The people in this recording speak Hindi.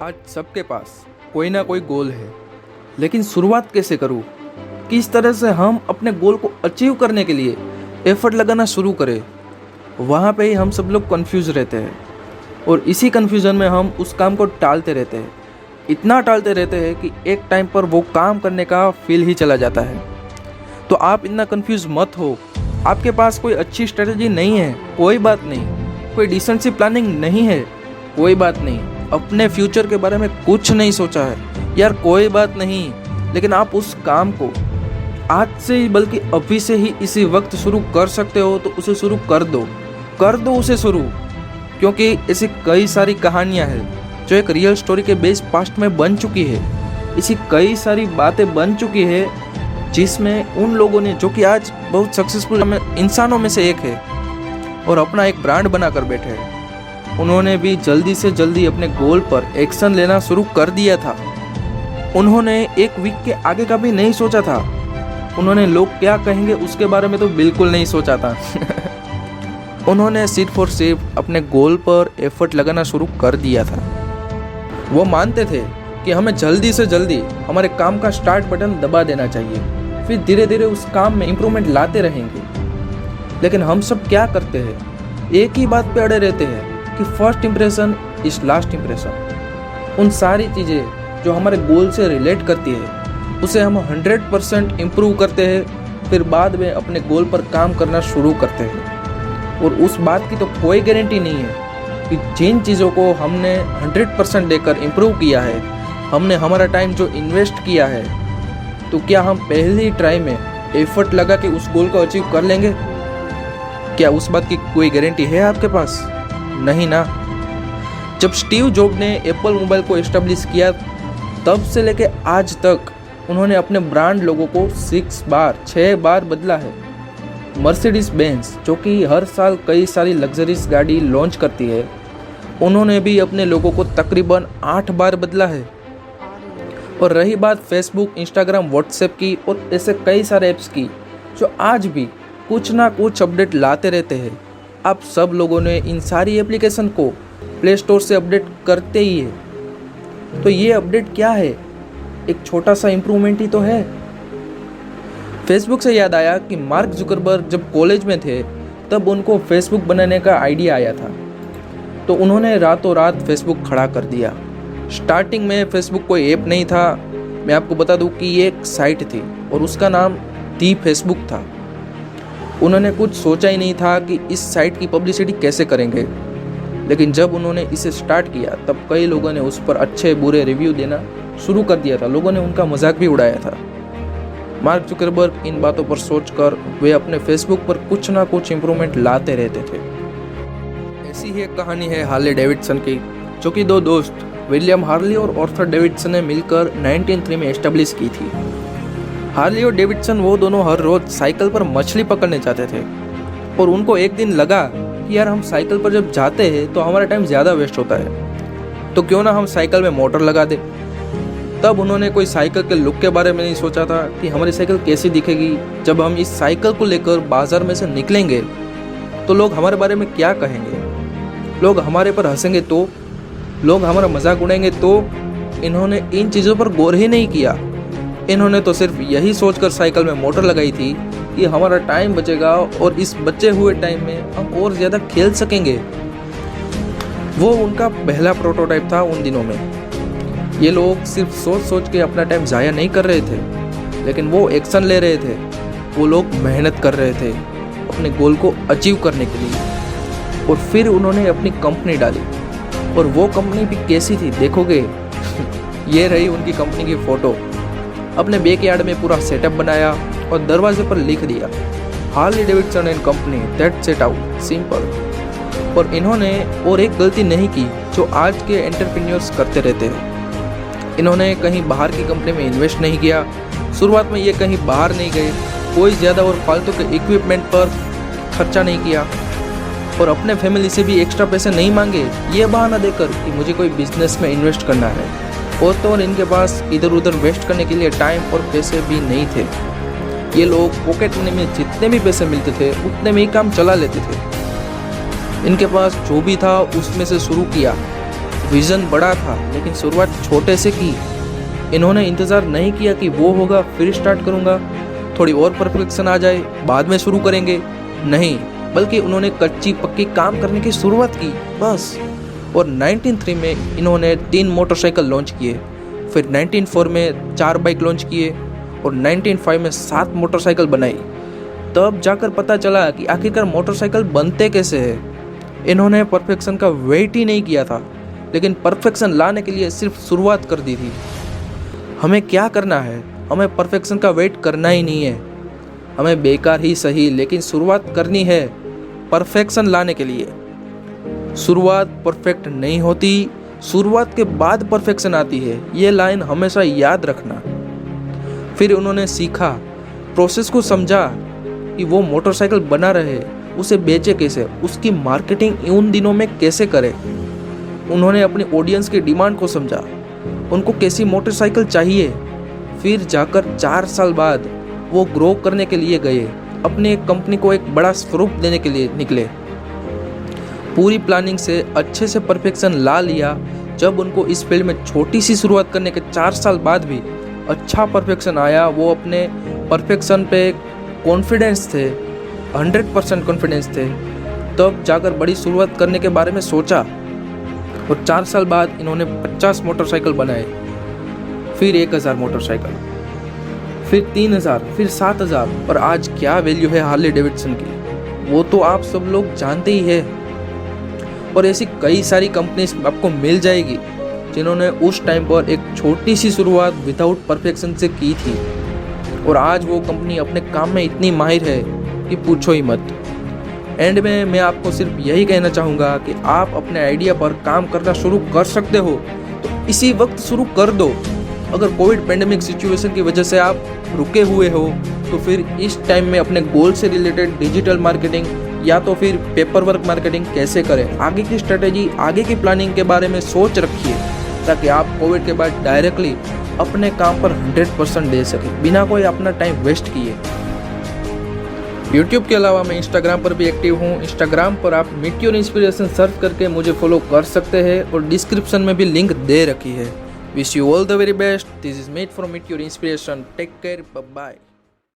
आज सबके पास कोई ना कोई गोल है, लेकिन शुरुआत कैसे करूँ? किस तरह से हम अपने गोल को अचीव करने के लिए एफर्ट लगाना शुरू करें? वहाँ पे ही हम सब लोग कंफ्यूज रहते हैं और इसी कंफ्यूजन में हम उस काम को टालते रहते हैं। इतना टालते रहते हैं कि एक टाइम पर वो काम करने का फील ही चला जाता है। तो आप इतना कंफ्यूज मत हो। आपके पास कोई अच्छी स्ट्रेटजी नहीं है, कोई बात नहीं। कोई डिसेंट सी प्लानिंग नहीं है, कोई बात नहीं। अपने फ्यूचर के बारे में कुछ नहीं सोचा है यार, कोई बात नहीं। लेकिन आप उस काम को आज से ही, बल्कि अभी से ही इसी वक्त शुरू कर सकते हो, तो उसे शुरू कर दो उसे शुरू। क्योंकि ऐसी कई सारी कहानियां हैं जो एक रियल स्टोरी के बेस पास्ट में बन चुकी है। ऐसी कई सारी बातें बन चुकी है जिसमें उन लोगों ने, जो कि आज बहुत सक्सेसफुल इंसानों में से एक है और अपना एक ब्रांड बनाकर बैठे हैं, उन्होंने भी जल्दी से जल्दी अपने गोल पर एक्शन लेना शुरू कर दिया था। उन्होंने एक वीक के आगे का भी नहीं सोचा था। उन्होंने लोग क्या कहेंगे उसके बारे में तो बिल्कुल नहीं सोचा था। उन्होंने सिर्फ और सिर्फ अपने गोल पर एफर्ट लगाना शुरू कर दिया था। वो मानते थे कि हमें जल्दी से जल्दी हमारे काम का स्टार्ट बटन दबा देना चाहिए, फिर धीरे धीरे उस काम में इम्प्रूवमेंट लाते रहेंगे। लेकिन हम सब क्या करते हैं? एक ही बात पे अड़े रहते हैं कि first impression is last impression. उन सारी चीज़ें जो हमारे गोल से रिलेट करती है उसे हम 100% इम्प्रूव करते हैं, फिर बाद में अपने गोल पर काम करना शुरू करते हैं। और उस बात की तो कोई गारंटी नहीं है कि जिन चीज़ों को हमने 100% देकर इम्प्रूव किया है, हमने हमारा टाइम जो इन्वेस्ट किया है, तो क्या हम पहली ही ट्राई में एफर्ट लगा के उस गोल को अचीव कर लेंगे? क्या उस बात की कोई गारंटी है आपके पास? नहीं ना। जब स्टीव जॉब ने एप्पल मोबाइल को एस्टेब्लिश किया, तब से लेके आज तक उन्होंने अपने ब्रांड लोगों को 6 बार बदला है। मर्सिडीज बेंज, जो कि हर साल कई सारी लग्जरीज गाड़ी लॉन्च करती है, उन्होंने भी अपने लोगों को तकरीबन 8 बार बदला है। और रही बात फेसबुक, इंस्टाग्राम, व्हाट्सएप की और ऐसे कई सारे ऐप्स की जो आज भी कुछ ना कुछ अपडेट लाते रहते हैं, आप सब लोगों ने इन सारी एप्लीकेशन को प्ले स्टोर से अपडेट करते ही है। तो ये अपडेट क्या है? एक छोटा सा इम्प्रूवमेंट ही तो है। फेसबुक से याद आया कि मार्क जुकरबर्ग जब कॉलेज में थे तब उनको फेसबुक बनाने का आइडिया आया था, तो उन्होंने रातों रात फेसबुक खड़ा कर दिया। स्टार्टिंग में फेसबुक कोई ऐप नहीं था। मैं आपको बता दूं कि ये एक साइट थी और उसका नाम दी फेसबुक था। उन्होंने कुछ सोचा ही नहीं था कि इस साइट की पब्लिसिटी कैसे करेंगे। लेकिन जब उन्होंने इसे स्टार्ट किया तब कई लोगों ने उस पर अच्छे बुरे रिव्यू देना शुरू कर दिया था। लोगों ने उनका मजाक भी उड़ाया था। मार्क जुकरबर्ग इन बातों पर सोचकर वे अपने फेसबुक पर कुछ ना कुछ इम्प्रूवमेंट लाते रहते थे। ऐसी ही एक कहानी है हार्ले डेविडसन की, जो कि दो दोस्त विलियम हार्ली और आर्थर डेविडसन ने मिलकर 1903 में एस्टेब्लिश की थी। हार्ली और डेविडसन वो दोनों हर रोज साइकिल पर मछली पकड़ने जाते थे और उनको एक दिन लगा कि यार, हम साइकिल पर जब जाते हैं तो हमारा टाइम ज़्यादा वेस्ट होता है, तो क्यों ना हम साइकिल में मोटर लगा दें। तब उन्होंने कोई साइकिल के लुक के बारे में नहीं सोचा था कि हमारी साइकिल कैसी दिखेगी जब हम इस साइकिल को लेकर बाजार में से निकलेंगे, तो लोग हमारे बारे में क्या कहेंगे, लोग हमारे पर हंसेंगे, तो लोग हमारा मजाक उड़ाएंगे। तो इन्होंने इन चीज़ों पर गौर ही नहीं किया। इन्होंने तो सिर्फ यही सोचकर साइकिल में मोटर लगाई थी कि हमारा टाइम बचेगा और इस बचे हुए टाइम में हम और ज़्यादा खेल सकेंगे। वो उनका पहला प्रोटोटाइप था उन दिनों में। ये लोग सिर्फ सोच सोच के अपना टाइम ज़ाया नहीं कर रहे थे, लेकिन वो एक्शन ले रहे थे। वो लोग मेहनत कर रहे थे अपने गोल को अचीव करने के लिए। और फिर उन्होंने अपनी कंपनी डाली, और वो कंपनी भी कैसी थी देखोगे। ये रही उनकी कंपनी की फ़ोटो। अपने बैकयार्ड में पूरा सेटअप बनाया और दरवाजे पर लिख दिया, Harley Davidson and company, that's it out, simple. और इन्होंने और एक गलती नहीं की जो आज के एंटरप्रेन्योर्स करते रहते हैं। इन्होंने कहीं बाहर की कंपनी में इन्वेस्ट नहीं किया। शुरुआत में ये कहीं बाहर नहीं गए, कोई ज़्यादा और फालतू के इक्विपमेंट पर खर्चा नहीं किया और अपने फैमिली से भी एक्स्ट्रा पैसे नहीं मांगे, ये बहाना देकर कि मुझे कोई बिजनेस में इन्वेस्ट करना है। और तो और इनके पास इधर उधर वेस्ट करने के लिए टाइम और पैसे भी नहीं थे। ये लोग पॉकेट मनी में जितने भी पैसे मिलते थे उतने में ही काम चला लेते थे। इनके पास जो भी था उसमें से शुरू किया। विज़न बड़ा था लेकिन शुरुआत छोटे से की। इन्होंने इंतज़ार नहीं किया कि वो होगा फिर स्टार्ट करूँगा, थोड़ी और परफेक्शन आ जाए बाद में शुरू करेंगे, नहीं, बल्कि उन्होंने कच्ची पक्की काम करने की शुरुआत की बस। और 1903 में इन्होंने 3 मोटरसाइकिल लॉन्च किए, फिर 1904 में 4 बाइक लॉन्च किए और 1905 में 7 मोटरसाइकिल बनाई। तब जाकर पता चला कि आखिरकार मोटरसाइकिल बनते कैसे हैं। इन्होंने परफेक्शन का वेट ही नहीं किया था, लेकिन परफेक्शन लाने के लिए सिर्फ शुरुआत कर दी थी। हमें क्या करना है? हमें परफेक्शन का वेट करना ही नहीं है, हमें बेकार ही सही लेकिन शुरुआत करनी है परफेक्शन लाने के लिए। शुरुआत परफेक्ट नहीं होती, शुरुआत के बाद परफेक्शन आती है, ये लाइन हमेशा याद रखना। फिर उन्होंने सीखा, प्रोसेस को समझा कि वो मोटरसाइकिल बना रहे, उसे बेचे कैसे, उसकी मार्केटिंग उन दिनों में कैसे करे। उन्होंने अपनी ऑडियंस की डिमांड को समझा, उनको कैसी मोटरसाइकिल चाहिए। फिर जाकर 4 साल बाद वो ग्रो करने के लिए गए, अपने कंपनी को एक बड़ा स्वरूप देने के लिए निकले। पूरी प्लानिंग से अच्छे से परफेक्शन ला लिया। जब उनको इस फील्ड में छोटी सी शुरुआत करने के 4 साल बाद भी अच्छा परफेक्शन आया, वो अपने परफेक्शन पे कॉन्फिडेंस थे, 100% कॉन्फिडेंस थे। तब जाकर बड़ी शुरुआत करने के बारे में सोचा और 4 साल बाद इन्होंने 50 मोटरसाइकिल बनाए, फिर 1000 मोटरसाइकिल, फिर 3000, फिर 7000 और आज क्या वैल्यू है हार्ले डेविडसन की, वो तो आप सब लोग जानते ही है। और ऐसी कई सारी कंपनीज आपको मिल जाएगी जिन्होंने उस टाइम पर एक छोटी सी शुरुआत विदाउट परफेक्शन से की थी और आज वो कंपनी अपने काम में इतनी माहिर है कि पूछो ही मत। एंड में मैं आपको सिर्फ यही कहना चाहूँगा कि आप अपने आइडिया पर काम करना शुरू कर सकते हो तो इसी वक्त शुरू कर दो। अगर कोविड पेंडेमिक सिचुएशन की वजह से आप रुके हुए हो तो फिर इस टाइम में अपने गोल से रिलेटेड डिजिटल मार्केटिंग या तो फिर पेपर वर्क मार्केटिंग कैसे करें, आगे की स्ट्रेटेजी, आगे की प्लानिंग के बारे में सोच रखिए ताकि आप कोविड के बाद डायरेक्टली अपने काम पर 100% दे सकें बिना कोई अपना टाइम वेस्ट किए। यूट्यूब के अलावा मैं इंस्टाग्राम पर भी एक्टिव हूँ। इंस्टाग्राम पर आप मीट योर इंस्पिरेशन सर्च करके मुझे फॉलो कर सकते हैं और डिस्क्रिप्शन में भी लिंक दे रखी है। Wish you all the very best. This is made for meet your inspiration. Take care, bye bye.